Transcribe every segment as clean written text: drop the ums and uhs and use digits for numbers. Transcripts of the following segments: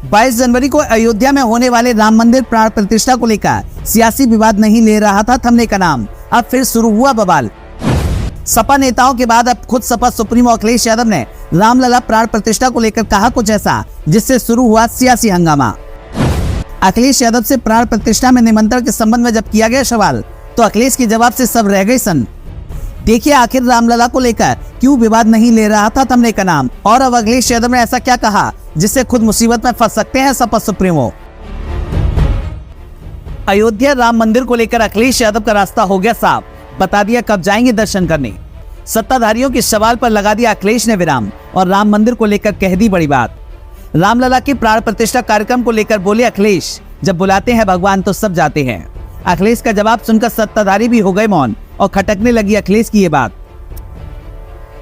22 जनवरी को अयोध्या में होने वाले राम मंदिर प्राण प्रतिष्ठा को लेकर सियासी विवाद नहीं ले रहा था थमने का नाम, अब फिर शुरू हुआ बवाल। सपा नेताओं के बाद अब खुद सपा सुप्रीमो अखिलेश यादव ने रामलला प्राण प्रतिष्ठा को लेकर कहा कुछ ऐसा, जिससे शुरू हुआ सियासी हंगामा। अखिलेश यादव से प्राण प्रतिष्ठा में निमंत्रण के संबंध में जब किया गया सवाल, तो अखिलेश के जवाब से सब रह गए सन। देखिए आखिर रामलला को लेकर क्यों विवाद नहीं ले रहा था थमने का नाम, और अब अखिलेश यादव ने ऐसा क्या कहा जिससे खुद मुसीबत में फंस सकते हैं सपा सुप्रीमो। अयोध्या राम मंदिर को लेकर अखिलेश यादव का रास्ता हो गया साफ, बता दिया कब जाएंगे दर्शन करने। सत्ताधारियों के सवाल पर लगा दिया अखिलेश ने विराम और राम मंदिर को लेकर कह दी बड़ी बात। रामलला की प्राण प्रतिष्ठा कार्यक्रम को लेकर बोले अखिलेश, जब बुलाते हैं भगवान तो सब जाते हैं। अखिलेश का जवाब सुनकर सत्ताधारी भी हो गए मौन और खटकने लगी अखिलेश की ये बात।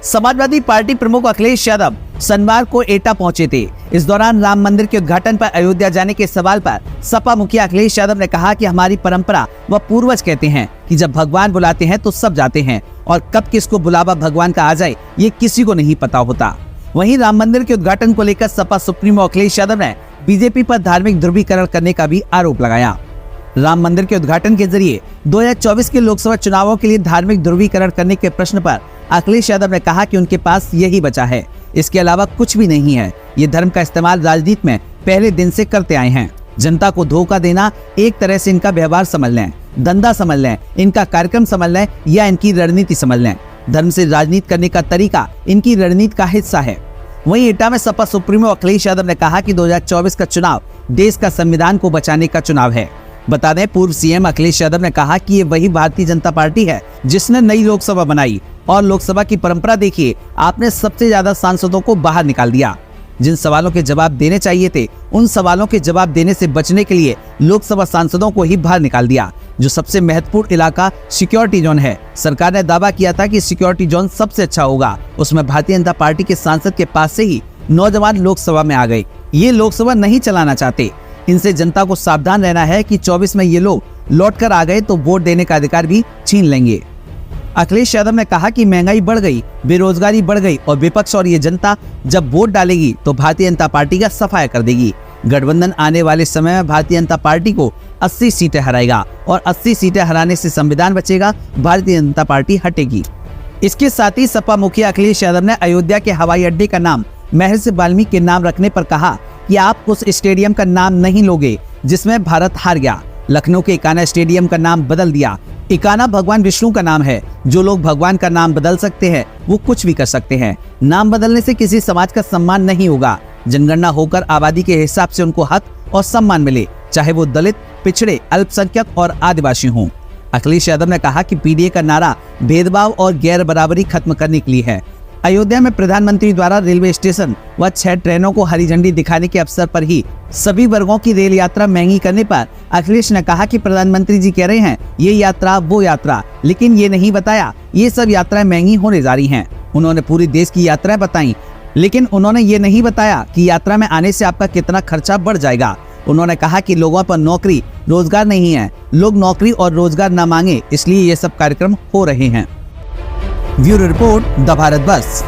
समाजवादी पार्टी प्रमुख अखिलेश यादव सोमवार को एटा पहुंचे थे। इस दौरान राम मंदिर के उद्घाटन पर अयोध्या जाने के सवाल पर सपा मुखिया अखिलेश यादव ने कहा कि हमारी परंपरा व पूर्वज कहते हैं कि जब भगवान बुलाते हैं तो सब जाते हैं, और कब किसको बुलावा भगवान का आ जाए ये किसी को नहीं पता होता। वहीं राम मंदिर के उद्घाटन को लेकर सपा सुप्रीमो अखिलेश यादव ने बीजेपी पर धार्मिक ध्रुवीकरण करने का भी आरोप लगाया। राम मंदिर के उद्घाटन के जरिए 2024 के लोकसभा चुनावों के लिए धार्मिक ध्रुवीकरण करने के प्रश्न पर अखिलेश यादव ने कहा कि उनके पास यही बचा है, इसके अलावा कुछ भी नहीं है। ये धर्म का इस्तेमाल राजनीति में पहले दिन से करते आए हैं। जनता को धोखा देना एक तरह से इनका व्यवहार समझ लें, धंधा समझ लें, इनका कार्यक्रम समझ लें या इनकी रणनीति समझ लें। धर्म से राजनीति करने का तरीका इनकी रणनीति का हिस्सा है। वहीं एटा में सपा सुप्रीमो अखिलेश यादव ने कहा कि 2024 का चुनाव देश का संविधान को बचाने का चुनाव है। बता दें, पूर्व सीएम अखिलेश यादव ने कहा कि ये वही भारतीय जनता पार्टी है जिसने नई लोकसभा बनाई, और लोकसभा की परंपरा देखिए, आपने सबसे ज्यादा सांसदों को बाहर निकाल दिया। जिन सवालों के जवाब देने चाहिए थे उन सवालों के जवाब देने से बचने के लिए लोकसभा सांसदों को ही बाहर निकाल दिया। जो सबसे महत्वपूर्ण इलाका सिक्योरिटी जोन है, सरकार ने दावा किया था कि सिक्योरिटी जोन सबसे अच्छा होगा, उसमें भारतीय जनता पार्टी के सांसद के पास से ही नौजवान लोकसभा में आ गए। ये लोकसभा नहीं चलाना चाहते। इनसे जनता को सावधान रहना है कि 24 में ये लोग लौट कर आ गए तो वोट देने का अधिकार भी छीन लेंगे। अखिलेश यादव ने कहा कि महंगाई बढ़ गई, बेरोजगारी बढ़ गई और विपक्ष और ये जनता जब वोट डालेगी तो भारतीय जनता पार्टी का सफाया कर देगी। गठबंधन आने वाले समय में भारतीय जनता पार्टी को 80 सीटें हराएगा और 80 सीटें हराने से संविधान बचेगा, भारतीय जनता पार्टी हटेगी। इसके साथ ही सपा मुखिया अखिलेश यादव ने अयोध्या के हवाई अड्डे का नाम महर्षि वाल्मीकि के नाम रखने पर कहा कि आप उस स्टेडियम का नाम नहीं लोगे जिसमें भारत हार गया। लखनऊ के इकाना स्टेडियम का नाम बदल दिया। इकाना भगवान विष्णु का नाम है। जो लोग भगवान का नाम बदल सकते हैं वो कुछ भी कर सकते हैं। नाम बदलने से किसी समाज का सम्मान नहीं होगा। जनगणना होकर आबादी के हिसाब से उनको हक और सम्मान मिले, चाहे वो दलित, पिछड़े, अल्पसंख्यक और आदिवासी हों। अखिलेश यादव ने कहा कि पीडीए का नारा भेदभाव और गैर बराबरी खत्म करने के लिए है। अयोध्या में प्रधानमंत्री द्वारा रेलवे स्टेशन व 6 ट्रेनों को हरी झंडी दिखाने के अवसर पर ही सभी वर्गों की रेल यात्रा महंगी करने पर अखिलेश ने कहा कि प्रधानमंत्री जी कह रहे हैं ये यात्रा वो यात्रा, लेकिन ये नहीं बताया ये सब यात्राएं महंगी होने जा रही हैं। उन्होंने पूरी देश की यात्राएं बताई, लेकिन उन्होंने ये नहीं बताया कि यात्रा में आने से आपका कितना खर्चा बढ़ जाएगा। उन्होंने कहा कि लोगों पर नौकरी रोजगार नहीं है, लोग नौकरी और रोजगार न मांगे, इसलिए ये सब कार्यक्रम हो रहे हैं। ब्यूरो रिपोर्ट, द भारत बस।